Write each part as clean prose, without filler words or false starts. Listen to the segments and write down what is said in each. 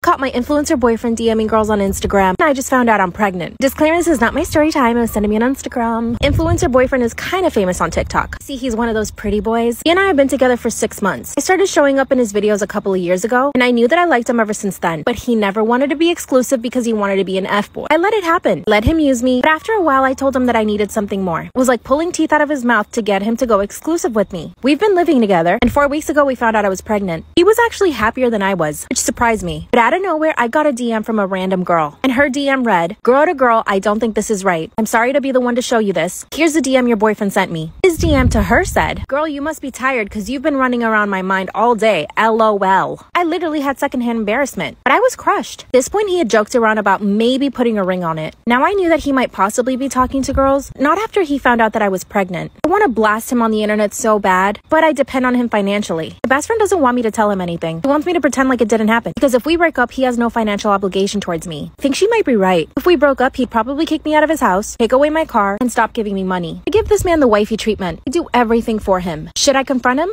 Caught my influencer boyfriend DMing girls on Instagram, and I just found out I'm pregnant. Disclaimer, this is not my story time, it was sending me on Instagram. Influencer boyfriend is kind of famous on TikTok. See, he's one of those pretty boys. He and I have been together for 6 months. I started showing up in his videos a couple of years ago, and I knew that I liked him ever since then, but he never wanted to be exclusive because he wanted to be an F-boy. I let it happen, let him use me, but after a while I told him that I needed something more. It was like pulling teeth out of his mouth to get him to go exclusive with me. We've been living together, and 4 weeks ago we found out I was pregnant. He was actually happier than I was, which surprised me. But out of nowhere, I got a DM from a random girl, and her DM read, "Girl to girl, I don't think this is right. I'm sorry to be the one to show you this. Here's the DM your boyfriend sent me." His DM to her said, "Girl, you must be tired because you've been running around my mind all day, LOL." I literally had secondhand embarrassment, but I was crushed. At this point, he had joked around about maybe putting a ring on it. Now I knew that he might possibly be talking to girls, not after he found out that I was pregnant. I want to blast him on the internet so bad, but I depend on him financially. My best friend doesn't want me to tell him anything. He wants me to pretend like it didn't happen, because if we break up, he has no financial obligation towards me. I think she might be right. If we broke up, he'd probably kick me out of his house, take away my car, and stop giving me money. I give this man the wifey treatment. I do everything for him. Should I confront him?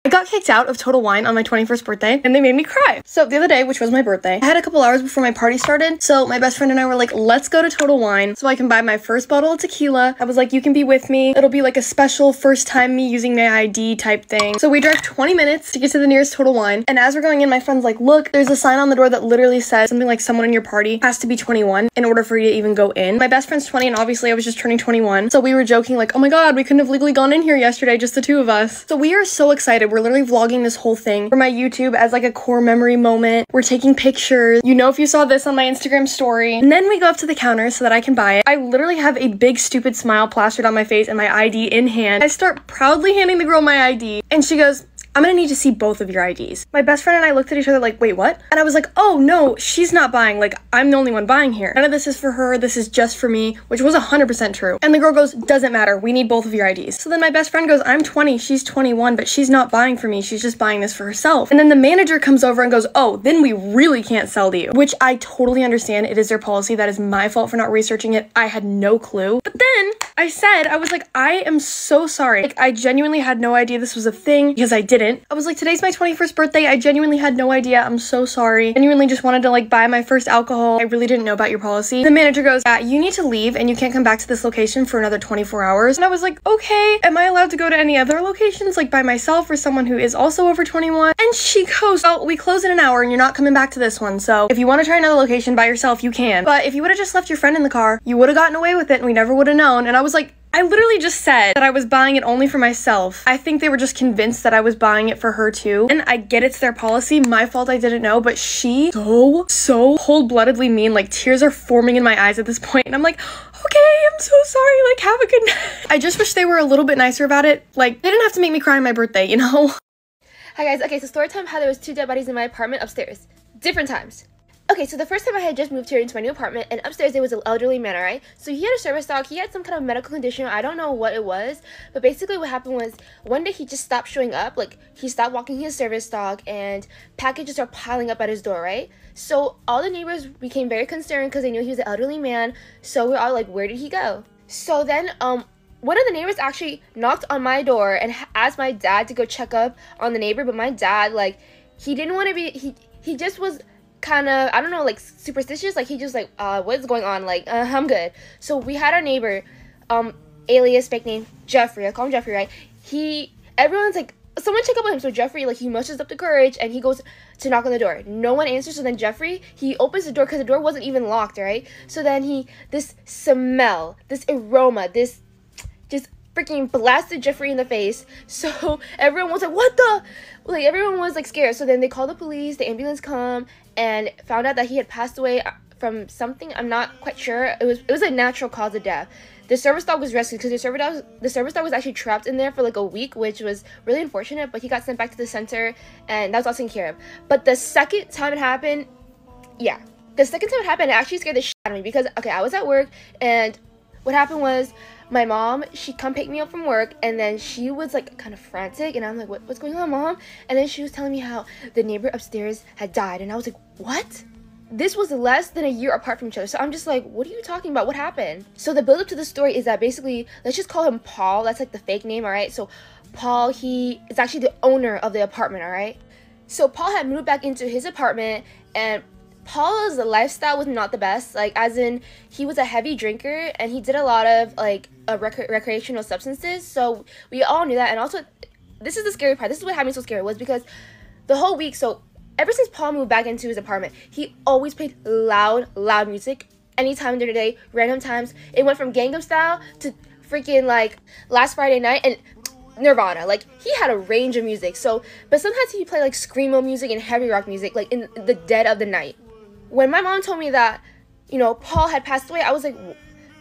I got kicked out of Total Wine on my 21st birthday, and they made me cry. So the other day, which was my birthday, I had a couple hours before my party started, so my best friend and I were like, let's go to Total Wine so I can buy my first bottle of tequila. I was like, you can be with me. It'll be like a special first time me using my ID type thing. So we drive 20 minutes to get to the nearest Total Wine, and as we're going in, my friend's like, look, there's a sign on the door that literally says something like someone in your party has to be 21 in order for you to even go in. My best friend's 20, and obviously I was just turning 21, so we were joking like, oh my god, we couldn't have legally gone in here yesterday, just the two of us. So we are so excited. We're literally vlogging this whole thing for my YouTube as like a core memory moment. We're taking pictures. You know, if you saw this on my Instagram story. And then we go up to the counter so that I can buy it. I literally have a big stupid smile plastered on my face and my ID in hand. I start proudly handing the girl my ID, and she goes, "I'm gonna need to see both of your IDs." My best friend and I looked at each other like, wait, what? And I was like, oh no, she's not buying. Like, I'm the only one buying here. None of this is for her. This is just for me, which was 100% true. And the girl goes, doesn't matter. We need both of your IDs. So then my best friend goes, I'm 20, she's 21, but she's not buying for me. She's just buying this for herself. And then the manager comes over and goes, oh, then we really can't sell to you, which I totally understand. It is their policy. That is my fault for not researching it. I had no clue. But then I was like, I am so sorry. Like, I genuinely had no idea this was a thing because I didn't. I was like, today's my 21st birthday. I genuinely had no idea. I'm so sorry. Genuinely just wanted to like buy my first alcohol. I really didn't know about your policy. The manager goes, yeah, you need to leave and you can't come back to this location for another 24 hours. And I was like, okay, am I allowed to go to any other locations like by myself or someone who is also over 21? And she goes, oh, we close in an hour and you're not coming back to this one. So if you want to try another location by yourself, you can. But if you would have just left your friend in the car, you would have gotten away with it and we never would have known. And I was like, I literally just said that I was buying it only for myself. I think they were just convinced that I was buying it for her too. And I get it's their policy. My fault I didn't know, but she so cold-bloodedly mean. Like, tears are forming in my eyes at this point. And I'm like, okay, I'm so sorry. Like, have a good night. I just wish they were a little bit nicer about it. Like, they didn't have to make me cry on my birthday, you know? Hi guys, okay, so story time how there was 2 dead bodies in my apartment upstairs. Different times. Okay, so the first time I had just moved here into my new apartment, and upstairs there was an elderly man, alright? So he had a service dog, he had some kind of medical condition, I don't know what it was, but basically what happened was, one day he just stopped showing up, like, he stopped walking his service dog, and packages started piling up at his door, right? So all the neighbors became very concerned because they knew he was an elderly man, so we're all like, where did he go? So then, one of the neighbors actually knocked on my door and asked my dad to go check up on the neighbor, but my dad, like, he didn't want to be, he just was kind of, I don't know, like, superstitious. Like, he just like, what's going on? Like, I'm good. So we had our neighbor, alias fake name Jeffrey, I call him Jeffrey, right? Everyone's like, someone check up on him. So Jeffrey, like, he musters up the courage and he goes to knock on the door. No one answers. So then Jeffrey, he opens the door because the door wasn't even locked, right? So then this smell, this aroma, this just freaking blasted Jeffrey in the face. So everyone was like, what the? Like, everyone was like scared. So then they called the police, the ambulance come, and found out that he had passed away from something. I'm not quite sure. It was a natural cause of death. The service dog was rescued because the service dog was actually trapped in there for like a week, which was really unfortunate, but he got sent back to the center and that was all taken care of. But the second time it happened, it actually scared the shit out of me because, okay, I was at work and what happened was my mom, she come pick me up from work and then she was like kind of frantic and I'm like, what's going on, Mom? And then she was telling me how the neighbor upstairs had died and I was like, what? This was less than a year apart from each other. So I'm just like, what are you talking about? What happened? So the build up to the story is that basically, let's just call him Paul. That's like the fake name, all right? So Paul, he is actually the owner of the apartment, all right? So Paul had moved back into his apartment, and Paul's lifestyle was not the best, like as in he was a heavy drinker and he did a lot of like recreational substances. So we all knew that. And also, this is the scary part, this is what had me so scared, was because the whole week, so ever since Paul moved back into his apartment, he always played loud music anytime during the day, random times. It went from Gangnam Style to freaking like Last Friday Night and Nirvana. Like, he had a range of music. So, but sometimes he played like screamo music and heavy rock music, like in the dead of the night. When my mom told me that, you know, Paul had passed away, I was like,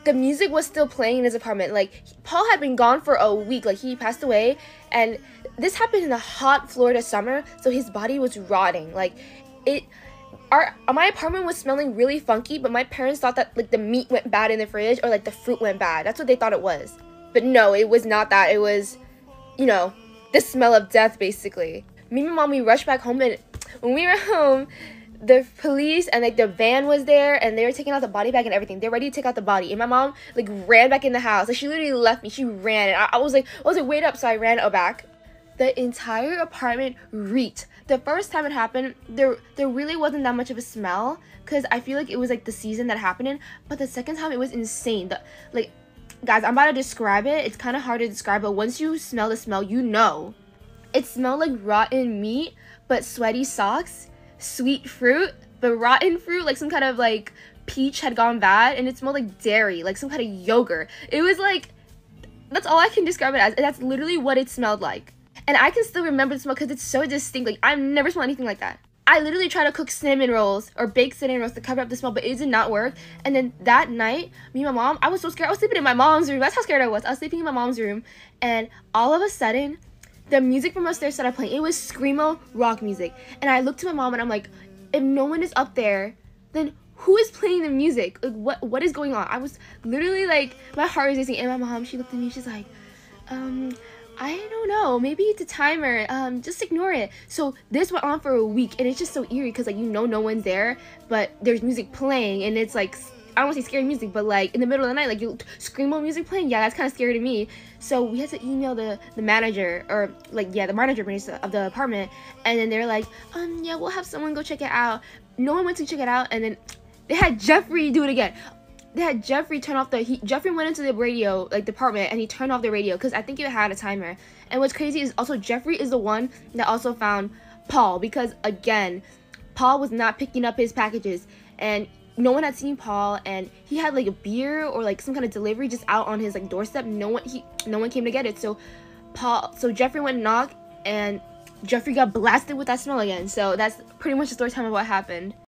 the music was still playing in his apartment. Like, Paul had been gone for a week. Like, he passed away, and this happened in the hot Florida summer, so his body was rotting. Like, my apartment was smelling really funky, but my parents thought that like the meat went bad in the fridge or like the fruit went bad. That's what they thought it was. But no, it was not that. It was, you know, the smell of death, basically. Me and my mom, we rushed back home, and when we were home, the police and like the van was there, and they were taking out the body bag and everything. They're ready to take out the body, and my mom like ran back in the house. Like, she literally left me. She ran, and I was like, wait up. So I ran back. The entire apartment reeked. The first time it happened, there really wasn't that much of a smell, because I feel like it was like the season that happened in. But the second time, it was insane. Like, guys, I'm about to describe it. It's kind of hard to describe, but once you smell the smell, you know. It smelled like rotten meat, but sweaty socks, sweet fruit, but rotten fruit, like some kind of like peach had gone bad, and it smelled like dairy, like some kind of yogurt. It was like, that's all I can describe it as. That's literally what it smelled like. And I can still remember the smell because it's so distinct. Like, I've never smelled anything like that. I literally tried to cook cinnamon rolls or bake cinnamon rolls to cover up the smell, but it did not work. And then that night, me and my mom, I was so scared. I was sleeping in my mom's room. That's how scared I was. I was sleeping in my mom's room, and all of a sudden, the music from upstairs started playing. It was screamo rock music. And I looked to my mom, and I'm like, if no one is up there, then who is playing the music? Like, what is going on? I was literally like, my heart was racing. And my mom, she looked at me, she's like, I don't know, maybe it's a timer, just ignore it. So this went on for a week, and it's just so eerie because, like, you know, no one's there, but there's music playing, and it's like, I don't want to say scary music, but like in the middle of the night, like, you screamo music playing. Yeah, that's kind of scary to me. So we had to email the manager, or like, yeah, the manager of the apartment, and then they're like, yeah, we'll have someone go check it out. No one went to check it out, and then they had Jeffrey do it again. They had Jeffrey turn off Jeffrey went into the radio, like, department, and he turned off the radio because I think it had a timer. And what's crazy is also Jeffrey is the one that also found Paul, because again, Paul was not picking up his packages, and no one had seen Paul, and he had like a beer or like some kind of delivery just out on his like doorstep. No one came to get it. So Jeffrey went and knocked, and Jeffrey got blasted with that smell again. So that's pretty much the story time of what happened.